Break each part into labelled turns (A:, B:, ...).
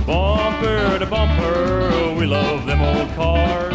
A: Bumper to bumper, we love them old cars.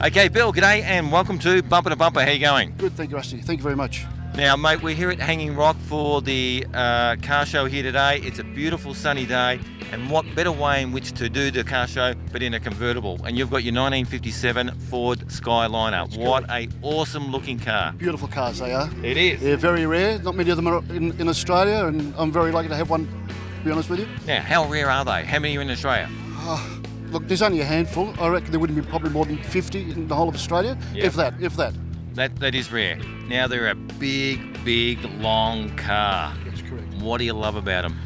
B: Okay, Bill, g'day and welcome to Bumper to Bumper. How you going?
C: Good, thank you, Rusty. Thank you very much.
B: Now, mate, we're here at Hanging Rock for the car show here today. It's a beautiful sunny day, and what better way in which to do the car show but in a convertible? And you've got your 1957 Ford Skyliner. What a awesome looking car.
C: Beautiful cars they are.
B: It is.
C: They're very rare. Not many of them are in Australia, and I'm very lucky to have one, to be honest with you.
B: Now, how rare are they? How many are in Australia?
C: Look, there's only a handful. I reckon there wouldn't be probably more than 50 in the whole of Australia,
B: Yep.
C: if that.
B: That is rare. Now, they're a big, long car.
C: That's correct.
B: What do you love about them?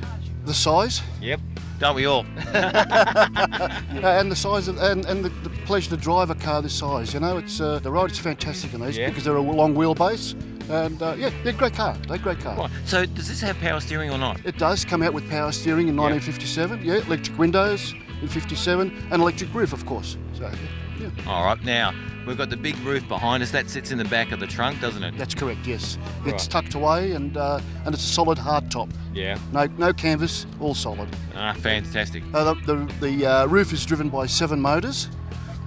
C: The size,
B: Yep, don't we all?
C: and the size of, and the pleasure to drive a car this size. You know, it's the ride is fantastic in these
B: Yeah.
C: because they're a long wheelbase, and they're a great car. They're a great car.
B: Right. So, does this have power steering or not?
C: It does come out with power steering in 1957. Yeah, electric windows in 57, and electric roof, of course. So, yeah.
B: All right, now, we've got the big roof behind us. That sits in the back of the trunk, doesn't it?
C: That's correct, yes.
B: Right.
C: It's tucked away and it's a solid hard top.
B: Yeah.
C: No canvas, all solid.
B: Ah, fantastic.
C: The roof is driven by 7 motors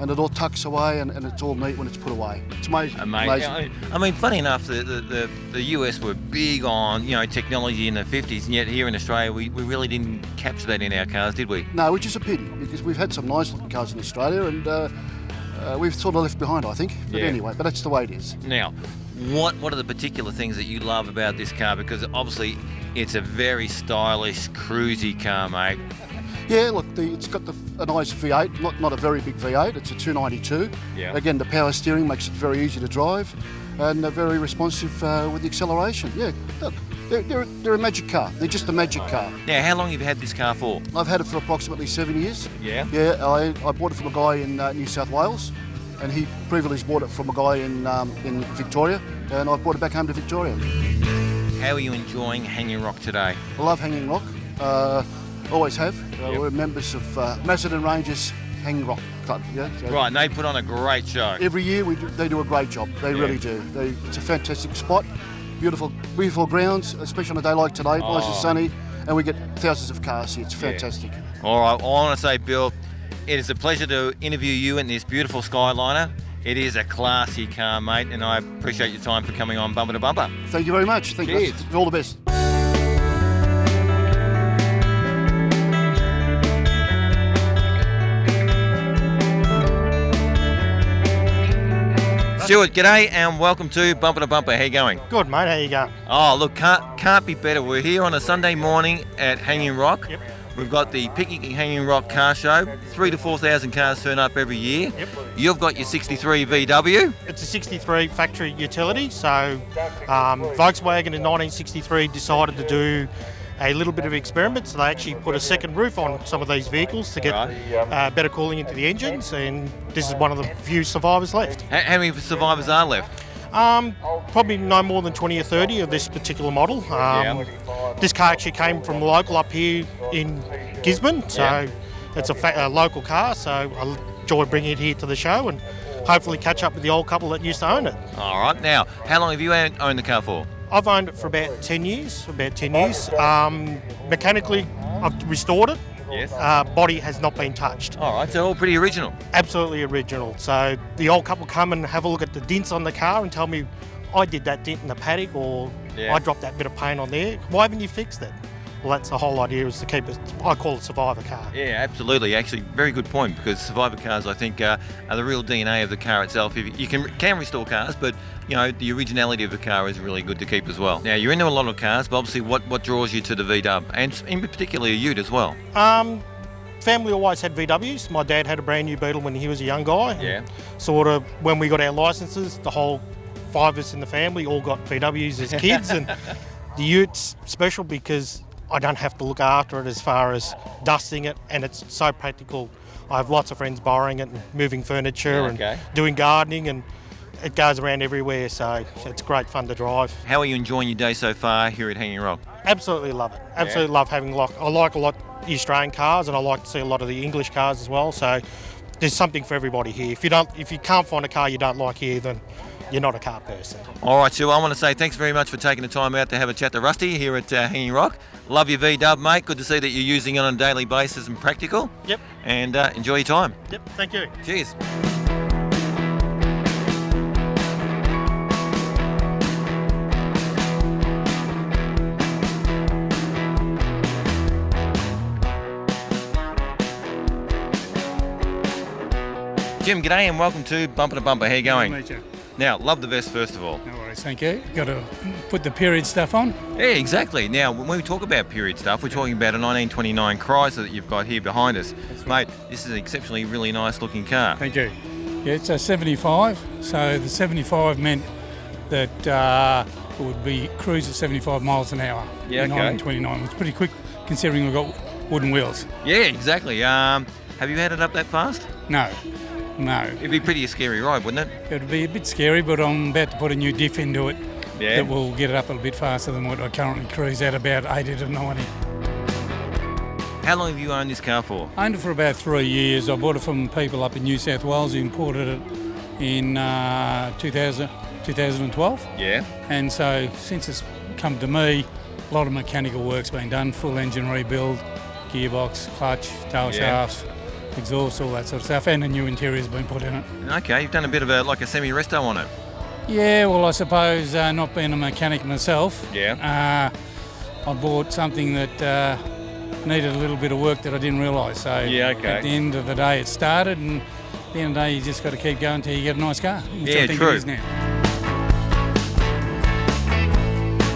C: and it all tucks away and it's all neat when it's put away. It's amazing.
B: Amazing. I mean, funny enough, the US were big on, technology in the 50s, and yet here in Australia, we really didn't capture that in our cars, did we?
C: No, which is a pity because we've had some nice looking cars in Australia and we've sort of left behind, I think. But
B: Yeah.
C: anyway, but that's the way it is.
B: Now, what are the particular things that you love about this car? Because obviously, it's a very stylish, cruisy car, mate.
C: Yeah, look, it's got a nice V8, not a very big V8. It's a 292.
B: Yeah.
C: Again, the power steering makes it very easy to drive, and they're very responsive with the acceleration. Yeah, look, they're a magic car. They're just a magic car.
B: Now, how long have you had this car for?
C: I've had it for approximately 7 years.
B: Yeah.
C: Yeah, I bought it from a guy in New South Wales, and he previously bought it from a guy in Victoria, and I've brought it back home to Victoria.
B: How are you enjoying Hanging Rock today?
C: I love Hanging Rock. Always have.
B: Yep.
C: We're members of Macedon Rangers Hanging Rock Club. Yeah. So
B: Right, and they put on a great show.
C: every year they do a great job. They really do. It's a fantastic spot. Beautiful grounds, especially on a day like today, nice and sunny, and we get thousands of cars here. It's fantastic.
B: All right, I want to say, Bill, it is a pleasure to interview you in this beautiful Skyliner. It is a classy car, mate, and I appreciate your time for coming on Bumper to Bumper.
C: Thank you very much. Thank
B: Cheers.
C: you. All the best.
B: Stuart, g'day and welcome to Bumper to Bumper. How you going?
D: Good, mate. How you going?
B: Oh, look, can't be better. We're here on a Sunday morning at Hanging Rock.
D: Yep.
B: We've got the Picking Hanging Rock car show. 3,000 to 4,000 cars turn up every year.
D: Yep.
B: You've got your 63 VW.
D: It's a 63 factory utility. So Volkswagen in 1963 decided to do a little bit of experiment. So they actually put a second roof on some of these vehicles to get better cooling into the engines. And this is one of the few survivors left.
B: How many survivors are left?
D: Probably no more than 20 or 30 of this particular model. This car actually came from local up here in Gisborne, so it's a local car, so I enjoy bringing it here to the show and hopefully catch up with the old couple that used to own it.
B: All right. Now, how long have you owned the car for?
D: I've owned it for about 10 years. Mechanically, I've restored it.
B: Yes.
D: Body has not been touched.
B: All right, so all pretty original.
D: Absolutely original. So the old couple come and have a look at the dents on the car and tell me, I did that dent in the paddock, or I dropped that bit of paint on there. Why haven't you fixed it? Well, that's the whole idea, is to keep it, I call it survivor car.
B: Yeah, absolutely. Actually, very good point, because survivor cars, I think, are the real DNA of the car itself. You can restore cars, but the originality of the car is really good to keep as well. Now, you're into a lot of cars, but obviously, what draws you to the VW, and in particular a Ute as well?
D: Family always had VWs. My dad had a brand new Beetle when he was a young guy.
B: Yeah.
D: Sort of when we got our licences, the whole 5 of us in the family all got VWs as kids, and the Ute's special because I don't have to look after it as far as dusting it, and it's so practical. I have lots of friends borrowing it and moving furniture and doing gardening, and it goes around everywhere, so it's great fun to drive.
B: How are you enjoying your day so far here at Hanging Rock?
D: Absolutely love it. Absolutely love having I like a lot the Australian cars, and I like to see a lot of the English cars as well. So there's something for everybody here. If you can't find a car you don't like here, then you're not a car person.
B: All right, Stu, I want to say thanks very much for taking the time out to have a chat to Rusty here at Hanging Rock. Love your V-dub, mate. Good to see that you're using it on a daily basis and practical.
D: Yep.
B: And enjoy your time.
D: Yep, thank you.
B: Cheers. Jim, g'day and welcome to Bumper to Bumper. How you going?
E: Nice to meet you.
B: Now, love the vest first of all.
E: No worries, thank you. Got to put the period stuff on.
B: Yeah, exactly. Now, when we talk about period stuff, we're talking about a 1929 Chrysler that you've got here behind us. Mate, this is an exceptionally really nice looking car.
E: Thank you. Yeah, it's a 75. So the 75 meant that it would be cruise at 75 miles an hour.
B: Yeah,
E: in
B: okay.
E: 1929. It was pretty quick considering we've got wooden wheels.
B: Yeah, exactly. Have you had it up that fast?
E: No.
B: It'd be pretty a scary ride, wouldn't it?
E: It would be a bit scary, but I'm about to put a new diff into it
B: Yeah.
E: that will get it up a little bit faster than what I currently cruise at, about 80 to 90.
B: How long have you owned this car for?
E: I owned it for about 3 years. I bought it from people up in New South Wales who imported it in 2012.
B: Yeah.
E: And so since it's come to me, a lot of mechanical work's been done, full engine rebuild, gearbox, clutch, tail shafts, exhaust, all that sort of stuff, and a new interior's been put in it.
B: Okay, you've done a bit of a semi-resto on it.
E: Yeah, well, I suppose not being a mechanic myself,
B: Yeah.
E: I bought something that needed a little bit of work that I didn't realise. So
B: Yeah, okay.
E: at the end of the day it started, and at the end of the day you just got to keep going until you get a nice car, which
B: Yeah,
E: I think
B: true.
E: it is now.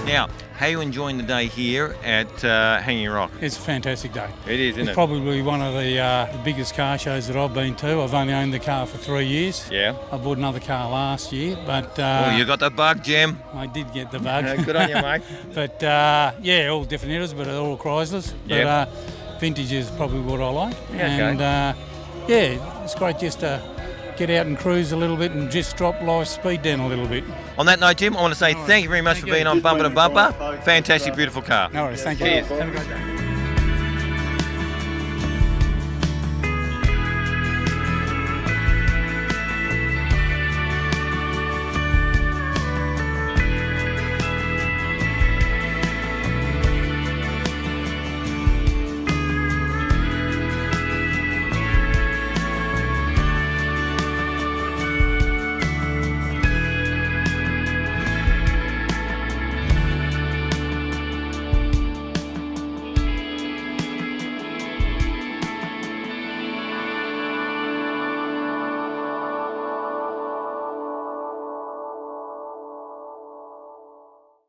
B: Now, how are you enjoying the day here at Hanging Rock?
E: It's a fantastic day.
B: It is, isn't
E: It's
B: it?
E: probably one of the biggest car shows that I've been to. I've only owned the car for 3 years.
B: Yeah.
E: I bought another car last year, but
B: Oh, you got the bug, Jim.
E: I did get the bug.
B: Good on you, mate.
E: But yeah, all different eras, but they're all Chryslers.
B: Yeah.
E: But vintage is probably what I like.
B: Yeah, okay.
E: And yeah, it's great just to get out and cruise a little bit and just drop life speed down a little bit.
B: On that note, Jim, I want to say thank you very much for
E: Thank
B: being
E: you.
B: on Bumper to Bumper. Fantastic, beautiful car.
E: No worries, thank you.
B: Cheers.
E: Have a great day.